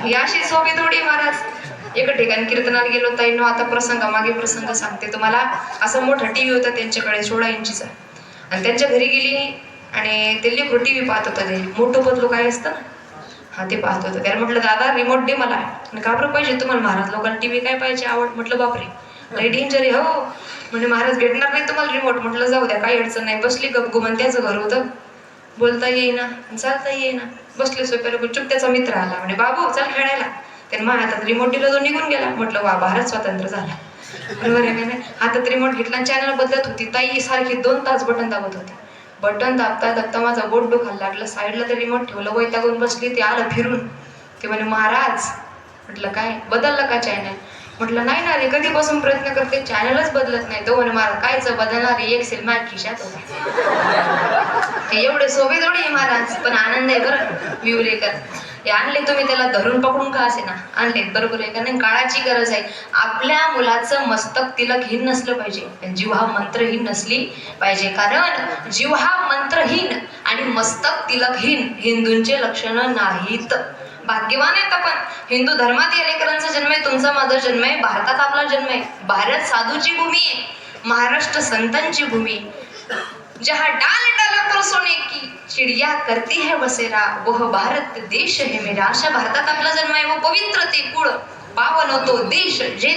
ही अशी सोबी थोडी महाराज. एका ठिकाणी कीर्तनाला गेलो ताईंनो, आता प्रसंग मागे प्रसंग सांगते तुम्हाला. असं मोठा टीव्ही होता त्यांच्याकडे 16 इंचीचा, आणि त्यांच्या घरी गेली आणि ते लेकरू टीव्ही पाहत होतं. ते मोठं बदलू काय असतं ना, हा ते पाहत होतं. त्याला म्हटलं दादा रिमोट दे मला. का बरं पाहिजे तुम्हाला महाराज लोकांना टीव्ही काय पाहिजे आवड. म्हटलं बापरे लई डेंजर आहे हो. म्हणजे महाराज भेटणार नाही तुम्हाला रिमोट. म्हटलं जाऊ द्या काही अडचण नाही. बसली गपगुमान, त्याचं घर होतं, बोलता येईना चालता येईना, बसले सोप्याला. चुप त्याचा मित्र आला म्हणे बाबू चल खेळायला. त्याने माझ्या हातात रिमोट दिला, तो निघून गेला. म्हटलं वा भारत स्वतंत्र झाला. बरोबर आहे का नाही. हातात रिमोट घेतला, चॅनल बदलत होती. ताई सारखी 2 तास बटन दाबत होती. बटन दाबता दाबता माझा बोट दुखायला लागलं. साईडला ते रिमोट ठेवलं, वैतागून बसली. ते आलं फिरून, ते म्हणे महाराज. म्हटलं काय बदललं का चॅनल. म्हटलं नाही ना रे, कधीपासून प्रयत्न करते चॅनलच बदलत नाही. तो म्हणे महाराज कायच बदलणार, एक्सेल माझ्या खिशात होता. ते एवढे सोबे थोडी आहे महाराज, पण आनंद आहे बरं. विवरेकर हे आणले तुम्ही, त्याला धरून पकडून का असे ना आणले, बरोबर आहे का नाही. काळाची गरज आहे. आपल्या मुलाचं मस्तक तिलकहीन नसलं पाहिजे, जीवा मंत्रहीन नसली पाहिजे. कारण जीवा मंत्रहीन आणि मस्तक तिलकहीन हिंदूंचे लक्षण नाहीत. भाग्यवान आहेत आपण. हिंदू धर्मात या लेकरांचा जन्म आहे, तुमचा माझा जन्म आहे, भारतात आपला जन्म आहे. भारत साधूची भूमी आहे, महाराष्ट्र संतांची भूमी. जहाँ डाल डाल पर सोने की चिड़िया करती है बसेरा, वह भारत देश है मेरा. अशा भारतात आपला जन्म आहे. वो पवित्र ते कुळ, पावन तो देश जे